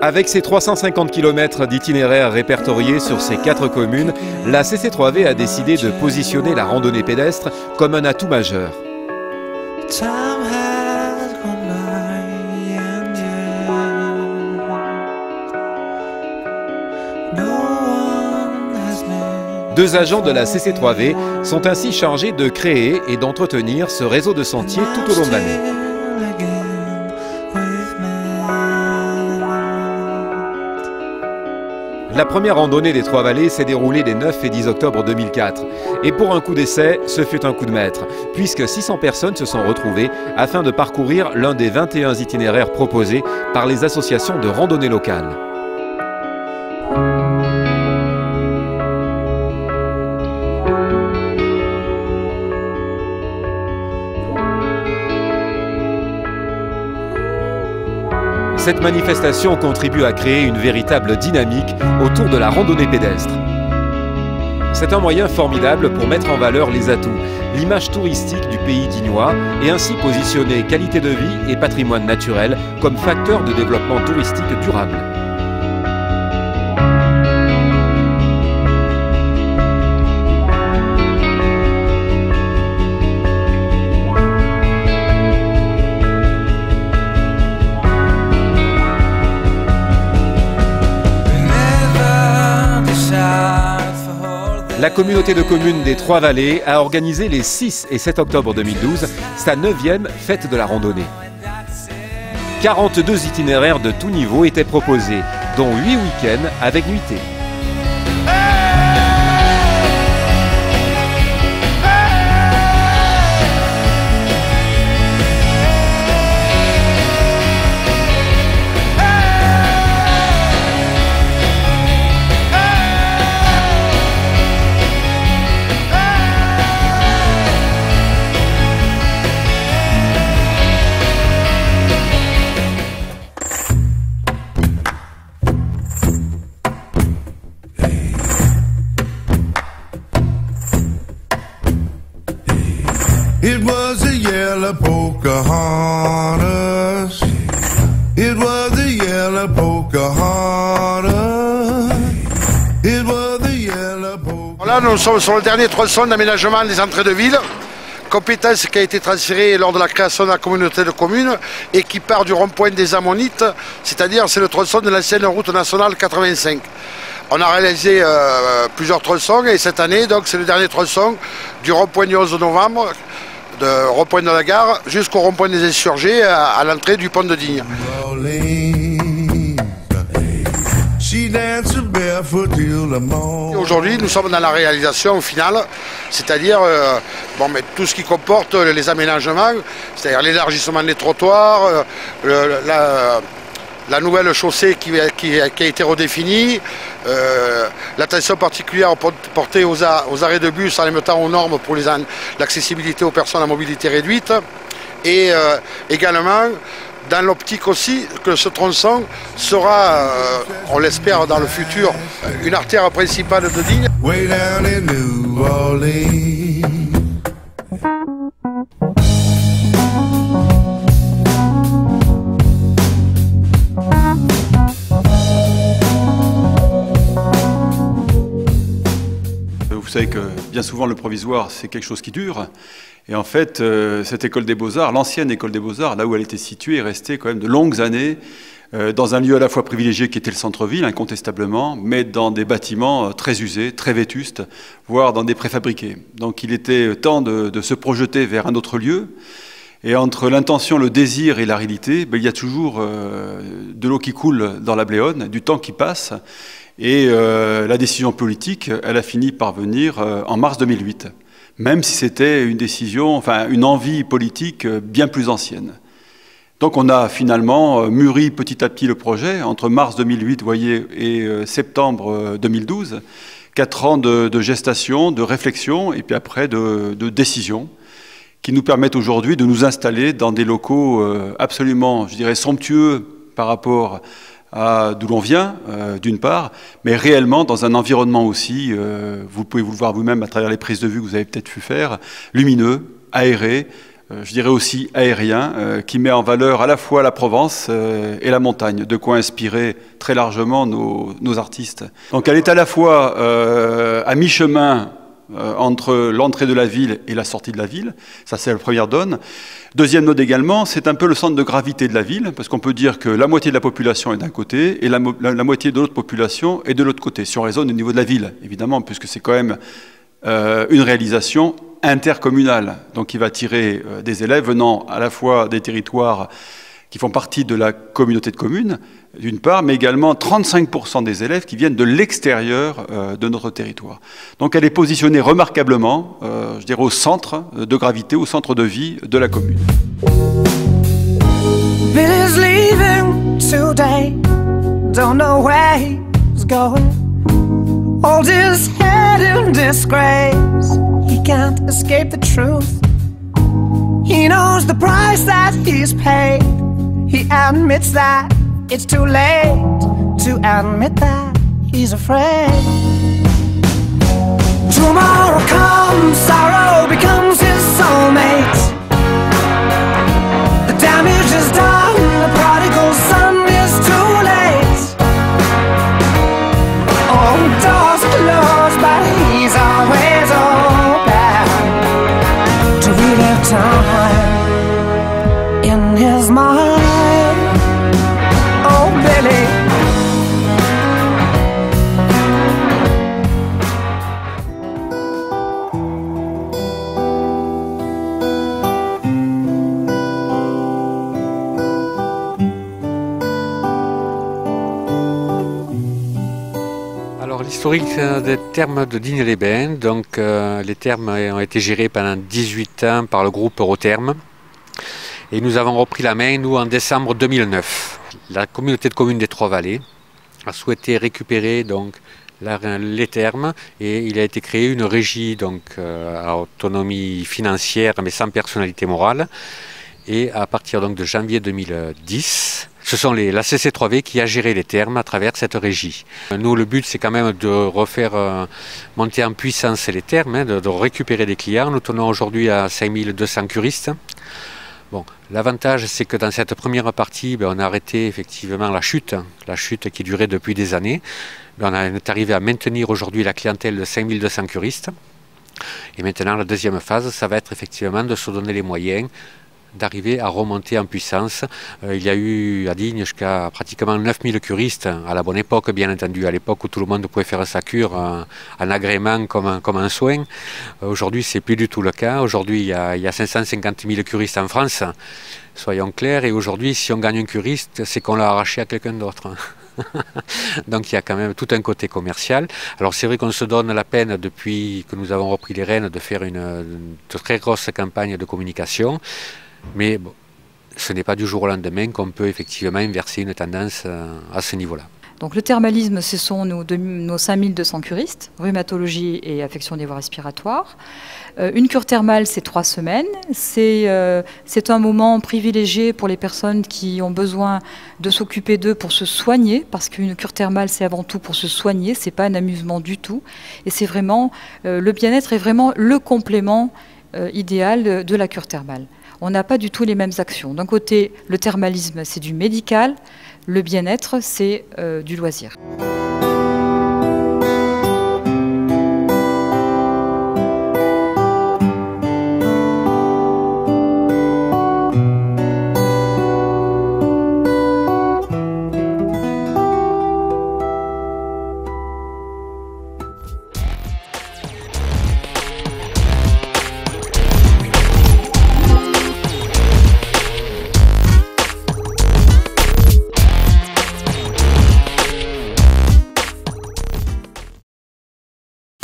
Avec ses 350 km d'itinéraires répertoriés sur ces 4 communes, la CC3V a décidé de positionner la randonnée pédestre comme un atout majeur. Deux agents de la CC3V sont ainsi chargés de créer et d'entretenir ce réseau de sentiers tout au long de l'année. La première randonnée des Trois-Vallées s'est déroulée les 9 et 10 octobre 2004. Et pour un coup d'essai, ce fut un coup de maître, puisque 600 personnes se sont retrouvées afin de parcourir l'un des 21 itinéraires proposés par les associations de randonnée locales. Cette manifestation contribue à créer une véritable dynamique autour de la randonnée pédestre. C'est un moyen formidable pour mettre en valeur les atouts, l'image touristique du pays dignois et ainsi positionner qualité de vie et patrimoine naturel comme facteur de développement touristique durable. La communauté de communes des Trois-Vallées a organisé les 6 et 7 octobre 2012 sa 9e fête de la randonnée. 42 itinéraires de tout niveau étaient proposés, dont 8 week-ends avec nuitée. It was a yellow Pocahontas. It was a yellow Pocahontas. It was a yellow Pocahontas. Là, nous sommes sur le dernier tronçon d'aménagement des entrées de ville, compétence qui a été transférée lors de la création de la communauté de communes et qui part du rond-point des Ammonites, c'est-à-dire c'est le tronçon de l'ancienne route nationale 85. On a réalisé plusieurs tronçons et cette année, donc c'est le dernier tronçon du rond-point du 11 novembre, de rond-point de la gare jusqu'au rond-point des Insurgés à l'entrée du pont de Digne. Aujourd'hui, nous sommes dans la réalisation finale, c'est-à-dire tout ce qui comporte les aménagements, c'est-à-dire l'élargissement des trottoirs, la nouvelle chaussée qui a été redéfinie, l'attention particulière portée aux arrêts de bus en même temps aux normes pour l'accessibilité aux personnes à mobilité réduite et également dans l'optique aussi que ce tronçon sera, on l'espère dans le futur, une artère principale de Digne. Vous savez que bien souvent le provisoire c'est quelque chose qui dure et en fait cette école des beaux-arts, l'ancienne école des beaux-arts, là où elle était située, est restée quand même de longues années dans un lieu à la fois privilégié qui était le centre-ville incontestablement, mais dans des bâtiments très usés, très vétustes, voire dans des préfabriqués. Donc il était temps de se projeter vers un autre lieu. Et entre l'intention, le désir et la réalité, il y a toujours de l'eau qui coule dans la Bléone, du temps qui passe. Et la décision politique, elle a fini par venir en mars 2008, même si c'était une décision, enfin une envie politique bien plus ancienne. Donc on a finalement mûri petit à petit le projet entre mars 2008, vous voyez, et septembre 2012, 4 ans de gestation, de réflexion et puis après de décision qui nous permettent aujourd'hui de nous installer dans des locaux absolument, je dirais, somptueux par rapport à d'où l'on vient, d'une part, mais réellement dans un environnement aussi, vous pouvez vous le voir vous-même à travers les prises de vue que vous avez peut-être pu faire, lumineux, aéré, je dirais aussi aérien, qui met en valeur à la fois la Provence et la montagne, de quoi inspirer très largement nos artistes. Donc elle est à la fois à mi-chemin entre l'entrée de la ville et la sortie de la ville, ça c'est la première donne. Deuxième node également, c'est un peu le centre de gravité de la ville, parce qu'on peut dire que la moitié de la population est d'un côté et la moitié de l'autre population est de l'autre côté, si on raisonne au niveau de la ville, évidemment, puisque c'est quand même une réalisation intercommunale, donc qui va attirer des élèves venant à la fois des territoires qui font partie de la communauté de communes, d'une part, mais également 35% des élèves qui viennent de l'extérieur de notre territoire. Donc elle est positionnée remarquablement, je dirais, au centre de gravité, au centre de vie de la commune. Billy's leaving today, don't know where he's going. Hold his head in disgrace, he can't escape the truth. He knows the price that he's paid, he admits that it's too late to admit that he's afraid. Tomorrow comes, sorrow becomes his soulmate. The damage is done, the prodigal son is too late. Oh, doors closed, but he's always open to relive time in his mind. Oh, Billy. Alors l'historique des thermes de Digne-les-Bains, donc les thermes ont été gérés pendant 18 ans par le groupe Eurothermes. Et nous avons repris la main, nous, en décembre 2009. La communauté de communes des Trois-Vallées a souhaité récupérer donc, les thermes et il a été créé une régie donc, à autonomie financière mais sans personnalité morale. Et à partir donc, de janvier 2010, ce sont la CC3V qui a géré les thermes à travers cette régie. Nous, le but, c'est quand même de refaire monter en puissance les thermes, de récupérer des clients. Nous tenons aujourd'hui à 5200 curistes. Bon, l'avantage, c'est que dans cette première partie, on a arrêté effectivement la chute qui durait depuis des années. On est arrivé à maintenir aujourd'hui la clientèle de 5200 curistes. Et maintenant, la deuxième phase, ça va être effectivement de se donner les moyens d'arriver à remonter en puissance. Il y a eu à Digne jusqu'à pratiquement 9000 curistes, à la bonne époque bien entendu, à l'époque où tout le monde pouvait faire sa cure en agrément comme un soin. Aujourd'hui c'est plus du tout le cas. Aujourd'hui il y a 550 000 curistes en France, soyons clairs, et aujourd'hui si on gagne un curiste c'est qu'on l'a arraché à quelqu'un d'autre. Donc il y a quand même tout un côté commercial. Alors c'est vrai qu'on se donne la peine depuis que nous avons repris les rênes de faire une très grosse campagne de communication. Mais bon, ce n'est pas du jour au lendemain qu'on peut effectivement inverser une tendance à ce niveau-là. Donc le thermalisme, ce sont nos 5200 curistes, rhumatologie et affection des voies respiratoires. Une cure thermale, c'est 3 semaines. C'est un moment privilégié pour les personnes qui ont besoin de s'occuper d'eux pour se soigner, parce qu'une cure thermale, c'est avant tout pour se soigner, c'est pas un amusement du tout. Et c'est vraiment, le bien-être est vraiment le complément idéal de la cure thermale. On n'a pas du tout les mêmes actions. D'un côté, le thermalisme, c'est du médical. Le bien-être, c'est du loisir.